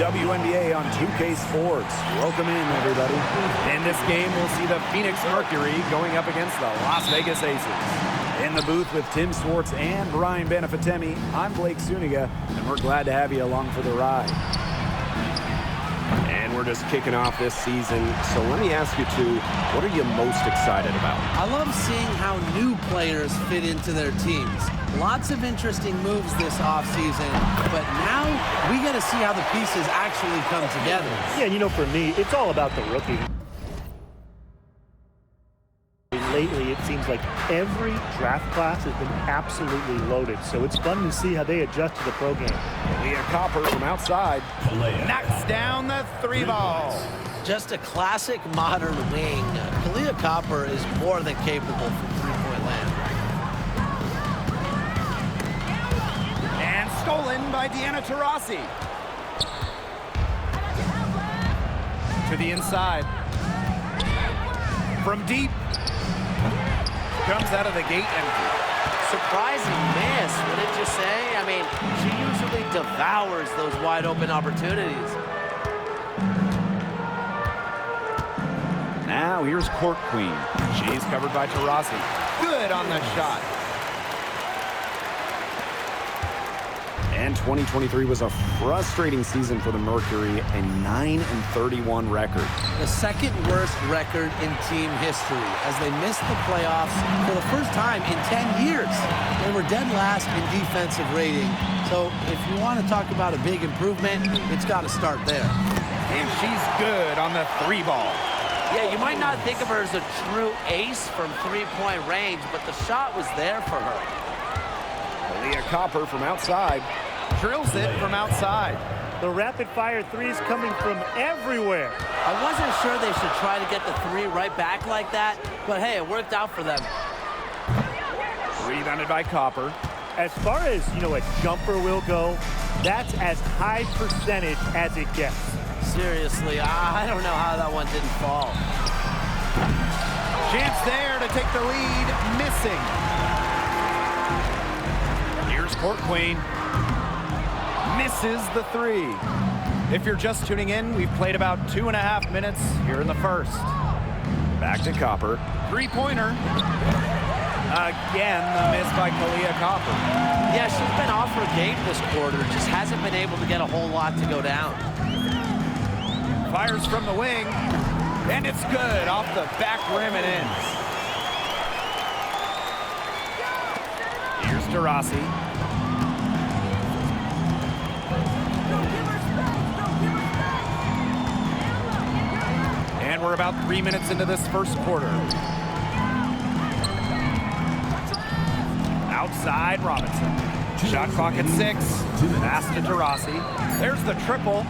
WNBA on 2K Sports. Welcome in, everybody. In this game, we'll see the Phoenix Mercury going up against the Las Vegas Aces. In the booth with Tim Swartz and Brian Benefatemi, I'm Blake Suniga, and we're glad to have you along for the ride. And we're just kicking off this season, so let me ask you two, what are you most excited about? I love seeing how new players fit into their teams. Lots of interesting moves this offseason, but now we get to see how the pieces actually come together. Yeah, you know, for me, it's all about the rookie. Lately, it seems like every draft class has been absolutely loaded, so it's fun to see how they adjust to the pro game. Leah Copper from outside knocks down the three ball. Just a classic modern wing. Kahleah Copper is more than capable from three-point land. And stolen by Deanna Taurasi. To the inside. From deep. Comes out of the gate empty. Surprising miss, wouldn't you say? I mean, she usually devours those wide open opportunities. Now here's Court Queen. She's covered by Taurasi. Good on the shot. And 2023 was a frustrating season for the Mercury, a 9-31 record. The second worst record in team history as they missed the playoffs for the first time in 10 years. They were dead last in defensive rating. So if you want to talk about a big improvement, it's got to start there. And she's good on the three ball. Yeah, you might not think of her as a true ace from three-point range, but the shot was there for her. Kahleah Copper from outside. Drills it from outside. The rapid-fire threes coming from everywhere. I wasn't sure they should try to get the three right back like that, but hey, it worked out for them. Rebounded by Copper. As far as, you know, a jumper will go, that's as high percentage as it gets. Seriously, I don't know how that one didn't fall. Chance there to take the lead, missing. Here's Court Queen. Misses the three. If you're just tuning in, we've played about 2.5 minutes here in the first. Back to Copper. Three-pointer. Again, the miss by Kahleah Copper. Yeah, she's been off her game this quarter. Just hasn't been able to get a whole lot to go down. Fires from the wing. And it's good. Off the back rim and in. Here's Taurasi. And we're about 3 minutes into this first quarter. Outside Robinson. Shot clock at 6. Pass to Taurasi. There's the triple.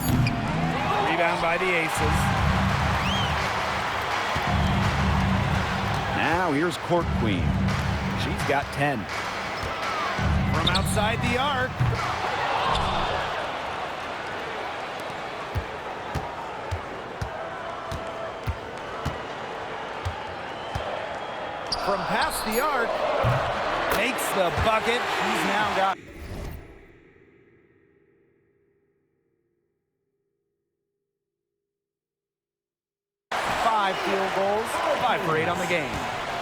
Rebound by the Aces. Now here's Court Queen. She's got 10. From outside the arc. From past the arc, makes the bucket. He's now got 5 field goals, 5 for 8 on the game.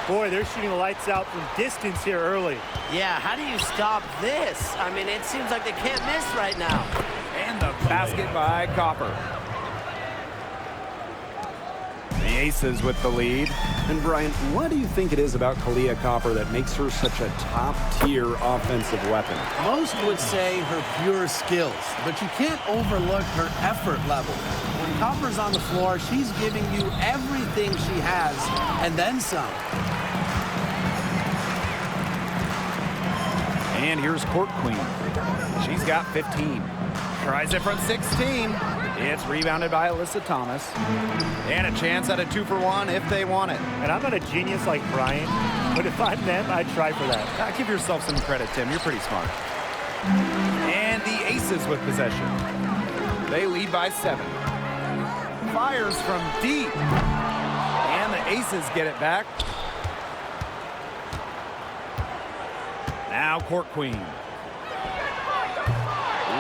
Boy, they're shooting the lights out from distance here early. Yeah, how do you stop this? I mean, it seems like they can't miss right now. And the basket by Copper. The Aces with the lead. And Brian, what do you think it is about Kahleah Copper that makes her such a top-tier offensive weapon? Most would say her pure skills, but you can't overlook her effort level. When Copper's on the floor, she's giving you everything she has, and then some. And here's Court Queen. She's got 15. Tries it from 16. It's rebounded by Alyssa Thomas. And a chance at a 2-for-1 if they want it. And I'm not a genius like Brian, but if I'm them, I'd try for that. Give yourself some credit, Tim. You're pretty smart. And the Aces with possession. They lead by 7. Fires from deep. And the Aces get it back. Now Court Queen.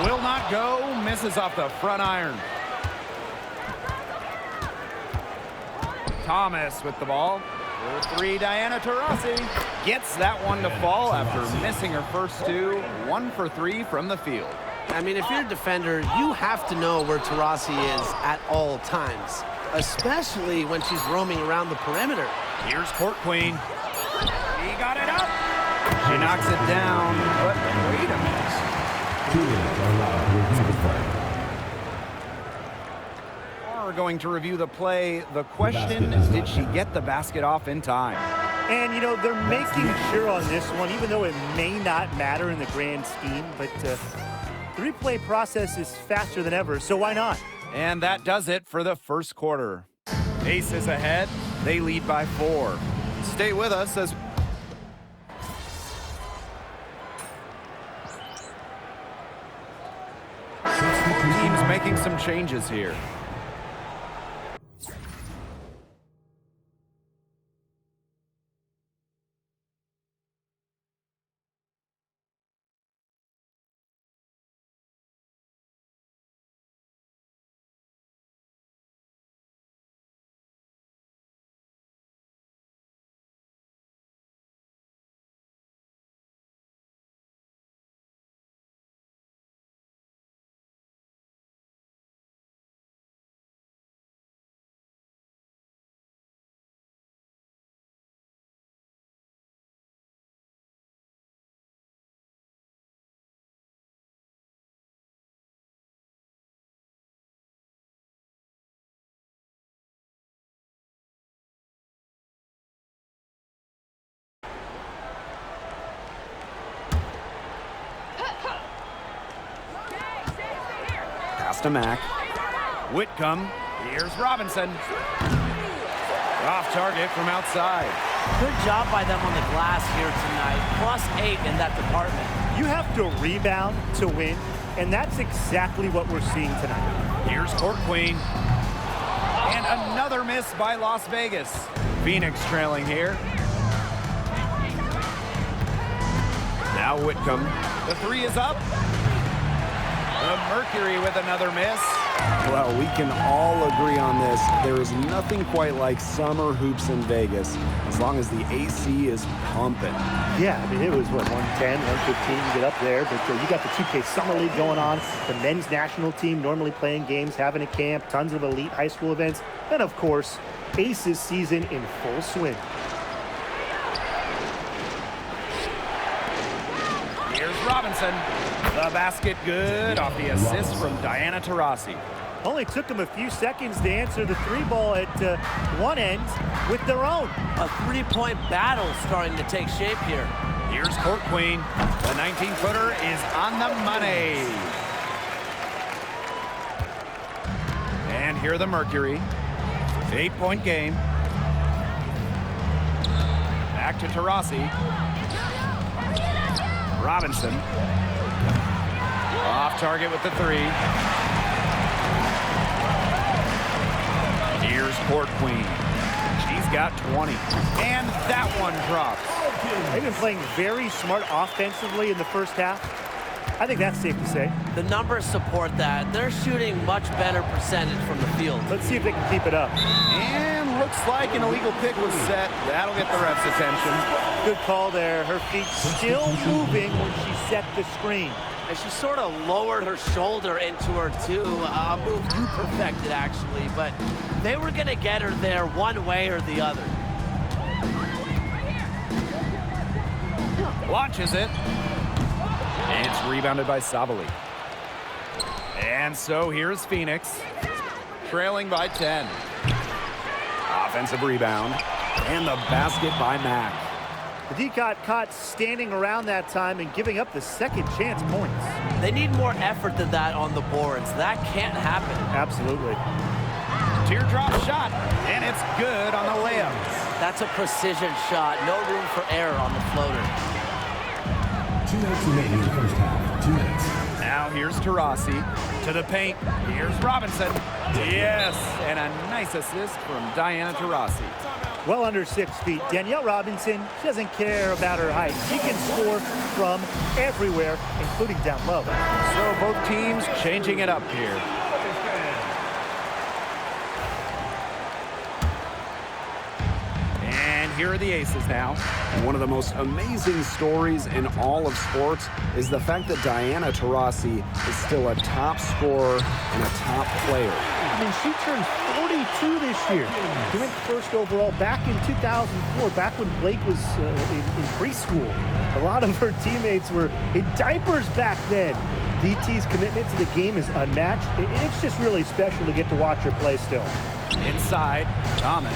Will not go. Misses off the front iron. Thomas with the ball. For three, Diana Taurasi gets that one to fall after missing her first two. 1 for 3 from the field. I mean, if you're a defender, you have to know where Taurasi is at all times, especially when she's roaming around the perimeter. Here's Court Queen. He got it up. She knocks it down, but wait a minute. 2 minutes are allowed to review the play. We're going to review the play. The question, did she get the basket off in time? And, you know, they're making sure on this one, even though it may not matter in the grand scheme, but the replay process is faster than ever, so why not? And that does it for the first quarter. Aces ahead. They lead by 4. Stay with us as teams making some changes here. Pass to Mack. Whitcomb. Here's Robinson. Off target from outside. Good job by them on the glass here tonight. +8 in that department. You have to rebound to win, and that's exactly what we're seeing tonight. Here's Court Queen. And another miss by Las Vegas. Phoenix trailing here. Now Whitcomb. The three is up. The Mercury with another miss. Well, we can all agree on this. There is nothing quite like summer hoops in Vegas, as long as the AC is pumping. Yeah, I mean, it was, what, 110, 115 to get up there. But you got the 2K Summer League going on, the men's national team normally playing games, having a camp, tons of elite high school events, and, of course, Aces season in full swing. Here's Robinson. The basket good off the assist from Diana Taurasi. Only took them a few seconds to answer the three ball at one end with their own. A three-point battle starting to take shape here. Here's Court Queen. The 19-footer is on the money. And here the Mercury. 8-point game. Back to Taurasi. Robinson. Off target with the three. Here's Court Queen. She's got 20. And that one drops. They've been playing very smart offensively in the first half. I think that's safe to say. The numbers support that. They're shooting much better percentage from the field. Let's see if they can keep it up. And looks like an illegal pick was set. That'll get the ref's attention. Good call there. Her feet still moving when she set the screen. And she sort of lowered her shoulder into her, too. A move you perfected, actually. But they were going to get her there one way or the other. Launches it. It's rebounded by Savali. And so here's Phoenix, trailing by 10. Offensive rebound. And the basket by Mack. The D got caught standing around that time and giving up the second chance points. They need more effort than that on the boards. That can't happen. Absolutely. Teardrop shot, and it's good on the layup. That's a precision shot. No room for error on the floater. 2 minutes remaining in the first half. 2 minutes. Now here's Taurasi to the paint. Here's Robinson. Yes, and a nice assist from Diana Taurasi. well under 6 feet. Danielle Robinson, she doesn't care about her height. She can score from everywhere, including down low. So both teams changing it up here. And here are the Aces now. One of the most amazing stories in all of sports is the fact that Diana Taurasi is still a top scorer and a top player. I mean, she turned 42 this year. She went first overall back in 2004, back when Blake was in preschool. A lot of her teammates were in diapers back then. DT's commitment to the game is unmatched. It's just really special to get to watch her play still. Inside, Thomas.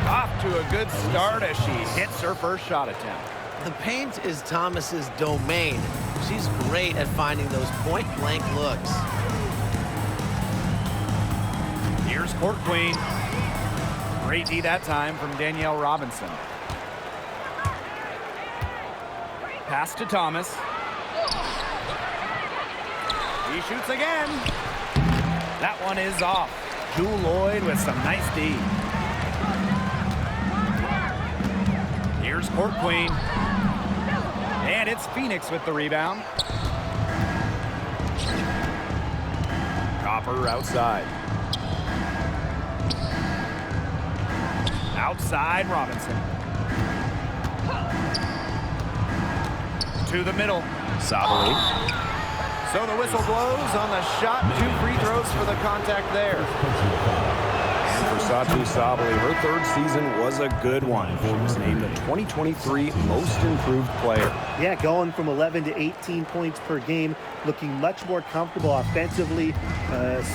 Off to a good start as she hits her first shot attempt. The paint is Thomas's domain. She's great at finding those point-blank looks. Here's Court Queen. Great D that time from Danielle Robinson. Pass to Thomas. He shoots again. That one is off. Jewel Lloyd with some nice D. Here's Court Queen. And it's Phoenix with the rebound. Copper outside. Outside Robinson. To the middle. Sabally. So the whistle blows on the shot. 2 free throws for the contact there. And for Satou Sabally, her third season was a good one. She was named the 2023 Most Improved Player. Yeah, going from 11 to 18 points per game, looking much more comfortable offensively.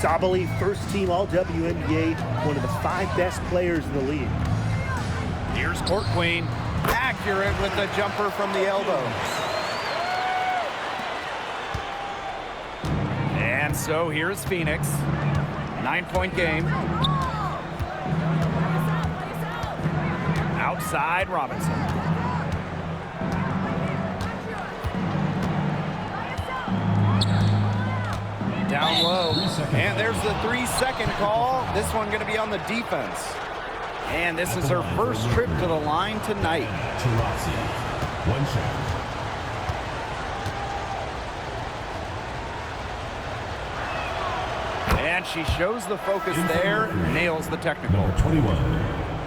Sabally, first team All-WNBA, one of the 5 best players in the league. Here's Court Queen. Accurate with the jumper from the elbow. And so here's Phoenix. 9-point game. Outside Robinson. Down low. And there's the 3-second call. This one going to be on the defense. And this is her first trip to the line tonight. Taurasi, 1 shot. And she shows the focus there, nails the technical. Number 21,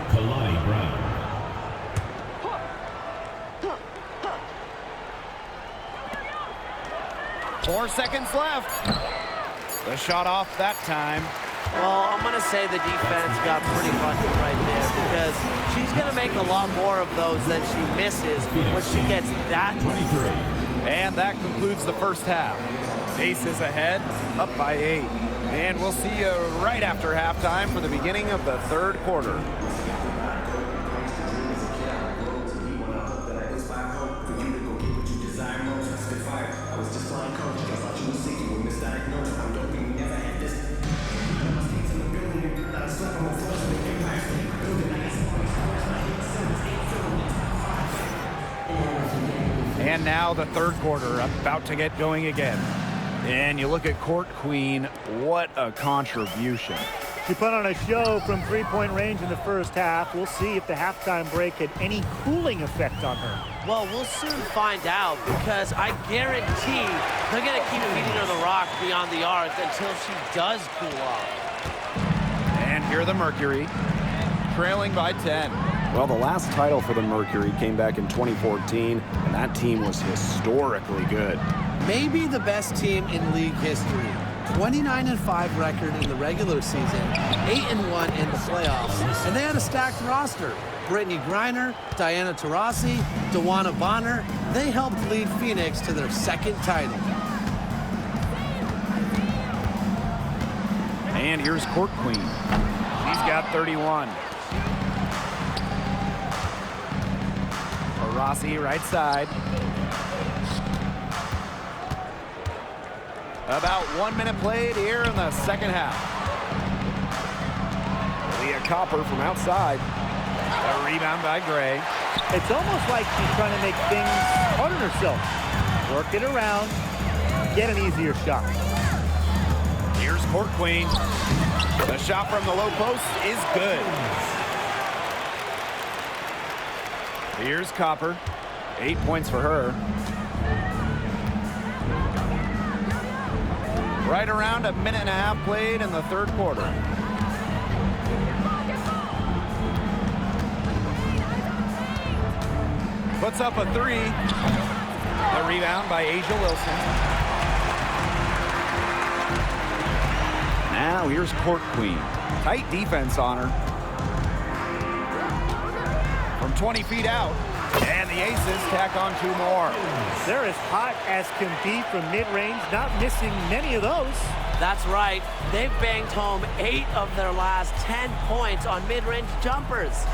Kalani Brown. Four seconds left. The shot off that time. Well, I'm going to say the defense got pretty lucky right there because she's going to make a lot more of those than she misses when she gets that. 23. And that concludes the first half. Aces ahead, up by 8. And we'll see you right after halftime for the beginning of the third quarter. And now the third quarter about to get going again. And you look at Court Queen, what a contribution. She put on a show from 3-point range in the first half. We'll see if the halftime break had any cooling effect on her. Well, we'll soon find out because I guarantee they're going to keep feeding her the rock beyond the arc until she does cool off. And here are the Mercury, trailing by 10. Well, the last title for the Mercury came back in 2014, and that team was historically good. Maybe the best team in league history. 29-5 record in the regular season, 8-1 in the playoffs, and they had a stacked roster. Brittany Griner, Diana Taurasi, DeWanna Bonner, they helped lead Phoenix to their second title. And here's Court Queen. She's got 31. Taurasi right side. About 1 minute played here in the second half. Leah Copper from outside. A rebound by Gray. It's almost like she's trying to make things hard on herself. Work it around, get an easier shot. Here's Court Queen. The shot from the low post is good. Here's Copper. 8 points for her. Right around a minute and a half played in the third quarter. Puts up a three. The rebound by Asia Wilson. Now here's Court Queen. Tight defense on her. From 20 feet out. And the Aces tack on 2 more. They're as hot as can be from mid-range, not missing many of those. That's right. They've banged home 8 of their last 10 points on mid-range jumpers.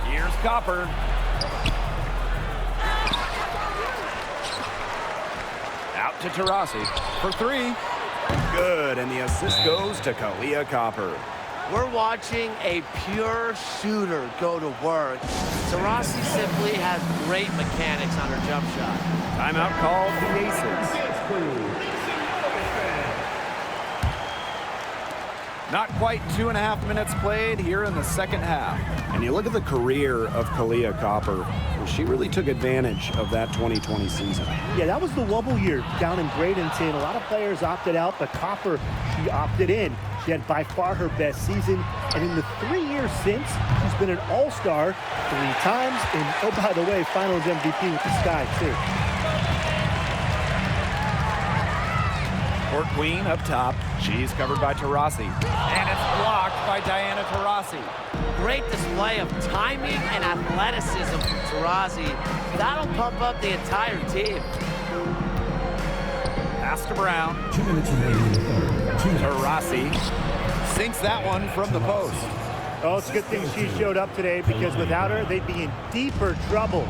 Here's Copper. Out to Taurasi for 3. Good, and the assist goes to Kahleah Copper. We're watching a pure shooter go to work. Taurasi simply has great mechanics on her jump shot. Timeout called the Aces. Not quite 2.5 minutes played here in the second half. And you look at the career of Kahleah Copper, and she really took advantage of that 2020 season. Yeah, that was the wobble year down in Bradenton. A lot of players opted out, but Copper, she opted in. She had by far her best season, and in the 3 years since, she's been an all-star 3 times, and oh, by the way, Finals MVP with the Sky, too. Court Queen up top. She's covered by Taurasi. And it's blocked by Diana Taurasi. Great display of timing and athleticism from Taurasi. That'll pump up the entire team. Pass to Brown. 2 minutes remaining in the third. Taurasi sinks that one from the post. Oh, it's a good thing she showed up today, because without her, they'd be in deeper trouble.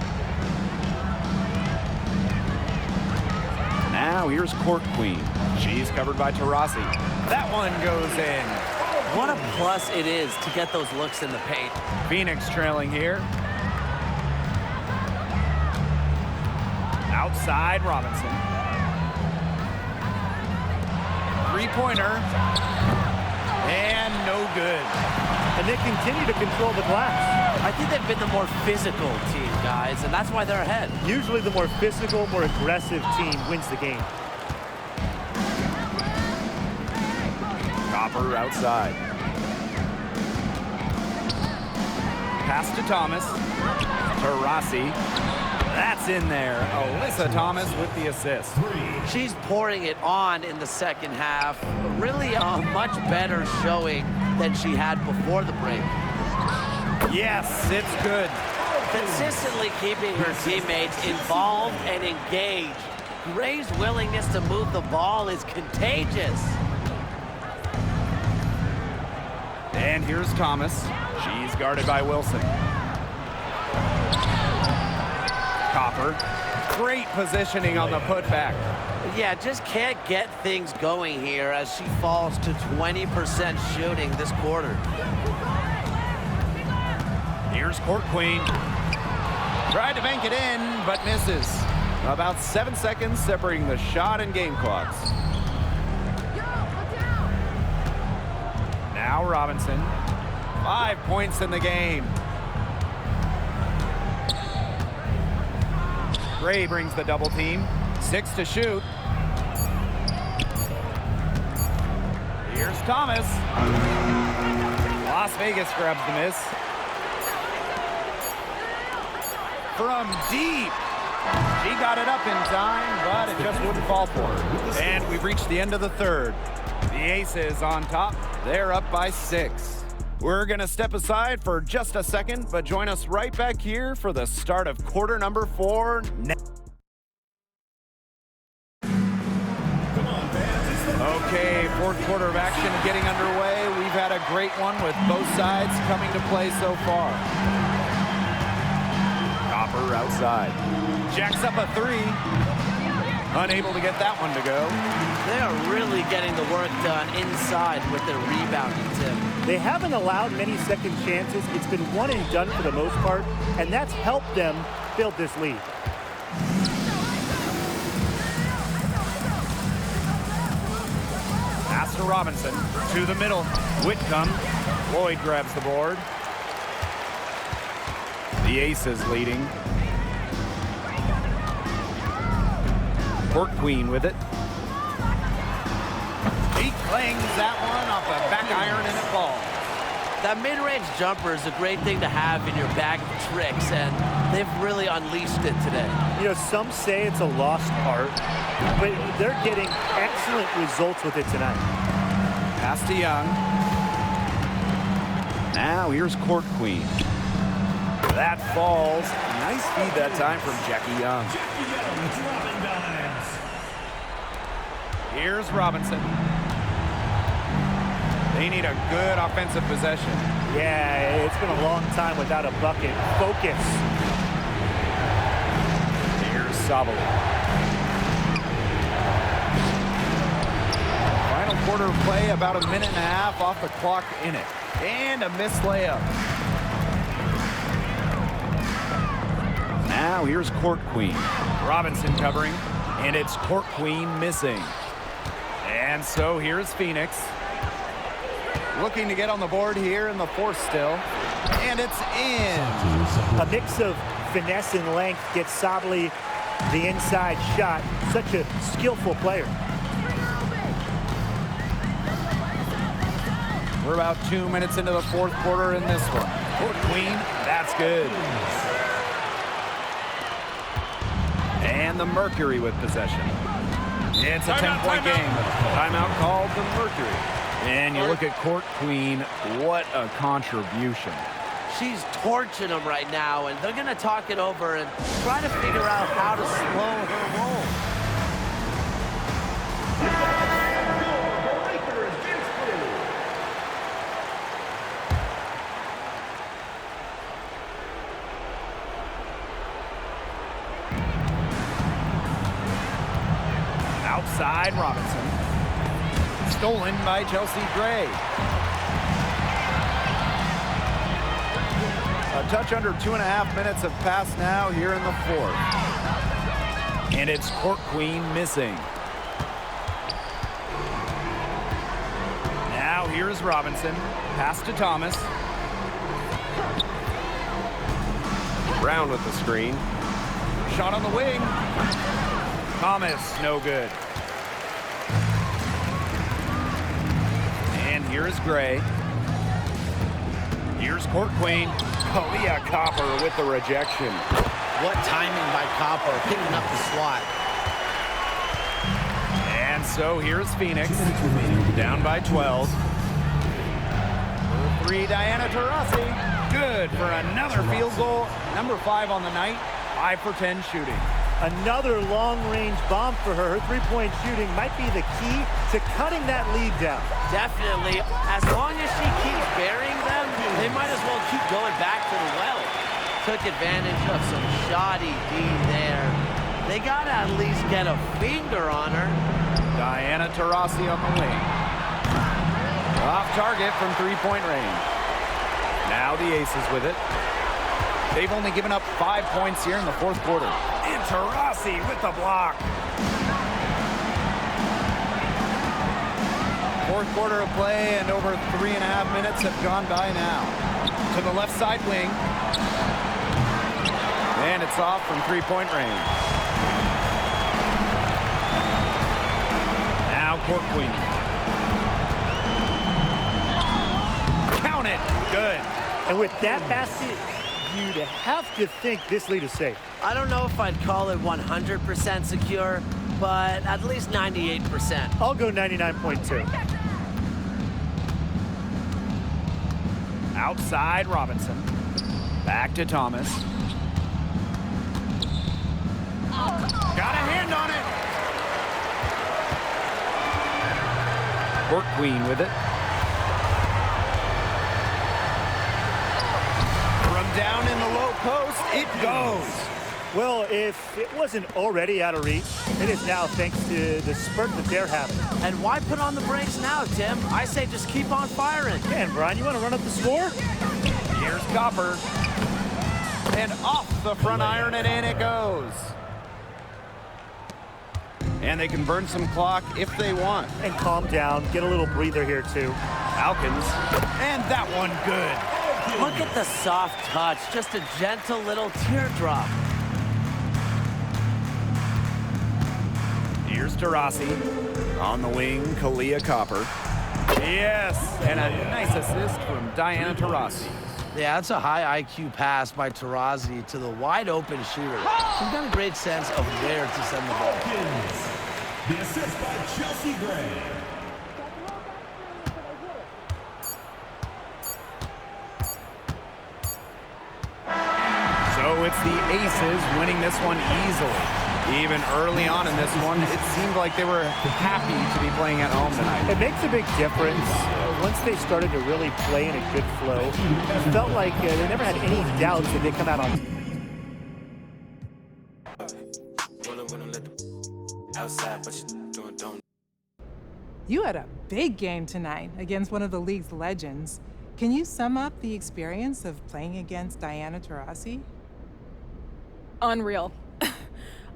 Now here's Court Queen. She's covered by Taurasi. That one goes in. What a plus it is to get those looks in the paint. Phoenix trailing here. Outside Robinson. 3-pointer. And no good. And they continue to control the glass. I think they've been the more physical team, guys, and that's why they're ahead. Usually the more physical, more aggressive team wins the game. Copper outside. Pass to Thomas. Taurasi. That's in there. Alyssa Thomas with the assist. She's pouring it on in the second half. Really a much better showing than she had before the break. Yes, it's good. Consistently keeping her teammates involved and engaged. Gray's willingness to move the ball is contagious. And here's Thomas. She's guarded by Wilson. Copper. Great positioning on the putback. Yeah, just can't get things going here as she falls to 20% shooting this quarter. Here's Court Queen. Tried to bank it in, but misses. About 7 seconds separating the shot and game clocks. Now Robinson. 5 points in the game. Gray brings the double team. 6 to shoot. Here's Thomas. Las Vegas grabs the miss. From deep. She got it up in time, but it just wouldn't fall for her. And we've reached the end of the third. The Aces on top. They're up by 6. We're going to step aside for just a second, but join us right back here for the start of quarter number 4. Okay, fourth quarter of action getting underway. We've had a great one with both sides coming to play so far. Copper outside. Jacks up a 3. Unable to get that one to go. They are really getting the work done inside with their rebounding tip. They haven't allowed many second chances. It's been one and done for the most part, and that's helped them build this lead. Pass to Robinson. To the middle. Whitcomb. Lloyd grabs the board. The Aces leading. Court Queen with it. He clangs that one off the back iron and it falls. That mid-range jumper is a great thing to have in your bag of tricks, and they've really unleashed it today. You know, some say it's a lost art, but they're getting excellent results with it tonight. Pass to Young. Now here's Court Queen. That falls. Nice feed that time from Jackie Young. Here's Robinson. They need a good offensive possession. Yeah, it's been a long time without a bucket. Focus. Here's Sabali. Final quarter of play, about a minute and a half off the clock in it. And a missed layup. Now here's Court Queen. Robinson covering, and it's Court Queen missing. And so here's Phoenix. Looking to get on the board here in the fourth still. And it's in. A mix of finesse and length gets Sabali the inside shot. Such a skillful player. We're about 2 minutes into the fourth quarter in this one. Court Queen, that's good. And the Mercury with possession. It's a 10-point game. Timeout called the Mercury. And you look at Court Queen, what a contribution. She's torching them right now, and they're going to talk it over and try to figure out how to slow her roll. Outside Robinson. Stolen by Chelsea Gray. A touch under 2.5 minutes have passed now here in the fourth. And it's Court Queen missing. Now here's Robinson. Pass to Thomas. Brown with the screen. Shot on the wing. Thomas, no good. And here's Gray. Here's Court Queen. Kalia Copper with the rejection. What timing by Copper, picking up the slot. And so here's Phoenix. Down by 12. For three, Diana Taurasi. Good for another field goal. Number 5 on the night. 5 for 10 shooting. Another long-range bomb for her. Her three-point shooting might be the key to cutting that lead down. Definitely. As long as she keeps burying them, they might as well keep going back to the well. Took advantage of some shoddy D there. They got to at least get a finger on her. Diana Taurasi on the wing. Off target from three-point range. Now the Aces with it. They've only given up 5 points here in the fourth quarter. And Taurasi with the block. Fourth quarter of play, and over 3.5 minutes have gone by now. To the left side wing. And it's off from three-point range. Now Court Queen. Count it. Good. And with that basket, you'd have to think this lead is safe. I don't know if I'd call it 100% secure, but at least 98%. I'll go 99.2. Outside Robinson. Back to Thomas. Got a hand on it. Court Queen with it. From down in the low post, it goes. Well, if it wasn't already out of reach, it is now thanks to the spurt that they're having. And why put on the brakes now, Tim? I say just keep on firing. Man, Brian, you want to run up the score? Here's Copper. And off the front iron and in it goes. And they can burn some clock if they want. And calm down. Get a little breather here, too. Falcons. And that one good. Look at the soft touch, just a gentle little teardrop. Here's Taurasi. On the wing, Kalia Copper. Yes, and a nice assist from Diana Taurasi. Yeah, that's a high IQ pass by Taurasi to the wide open shooter. She's got a great sense of where to send the ball. The assist by Chelsea Gray. So it's the Aces winning this one easily. Even early on in this one, it seemed like they were happy to be playing at home tonight. It makes a big difference. Once they started to really play in a good flow, it felt like they never had any doubts that they'd come out on. You had a big game tonight against one of the league's legends. Can you sum up the experience of playing against Diana Taurasi? Unreal.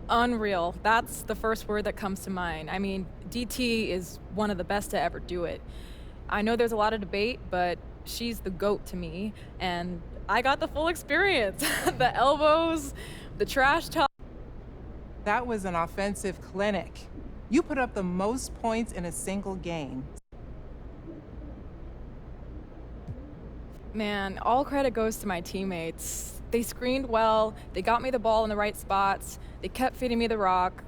Unreal. That's the first word that comes to mind. I mean, DT is one of the best to ever do it. I know there's a lot of debate, but she's the GOAT to me, and I got the full experience. The elbows, the trash talk. That was an offensive clinic. You put up the most points in a single game. Man, all credit goes to my teammates. They screened well, they got me the ball in the right spots, they kept feeding me the rock,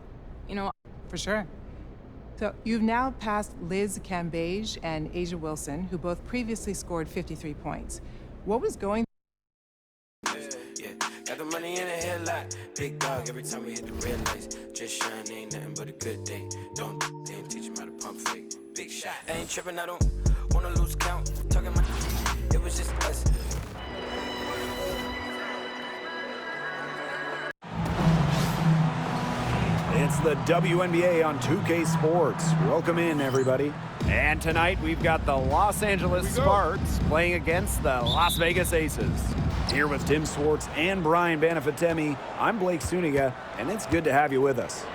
you know. For sure. So you've now passed Liz Cambage and Asia Wilson, who both previously scored 53 points. What was going? Yeah, got the money in a headlight. Big dog every time we hit the red lights. Just shine, ain't nothing but a good day. Don't teach him how to pump fake. Big shot. I ain't tripping, I don't wanna lose count. Talking my it was just us. It's the WNBA on 2K Sports. Welcome in, everybody. And tonight we've got the Los Angeles Sparks playing against the Las Vegas Aces. Here with Tim Swartz and Brian Banafitemi, I'm Blake Suniga, and it's good to have you with us.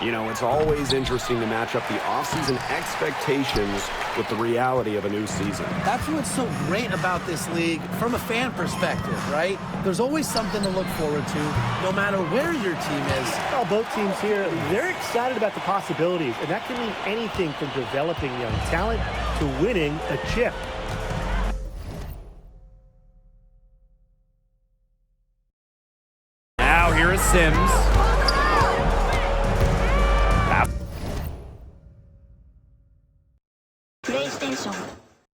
You know, it's always interesting to match up the offseason expectations with the reality of a new season. That's what's so great about this league from a fan perspective, right? There's always something to look forward to, no matter where your team is. Well, both teams here, they're excited about the possibilities, and that can mean anything from developing young talent to winning a chip. Now here is Sims.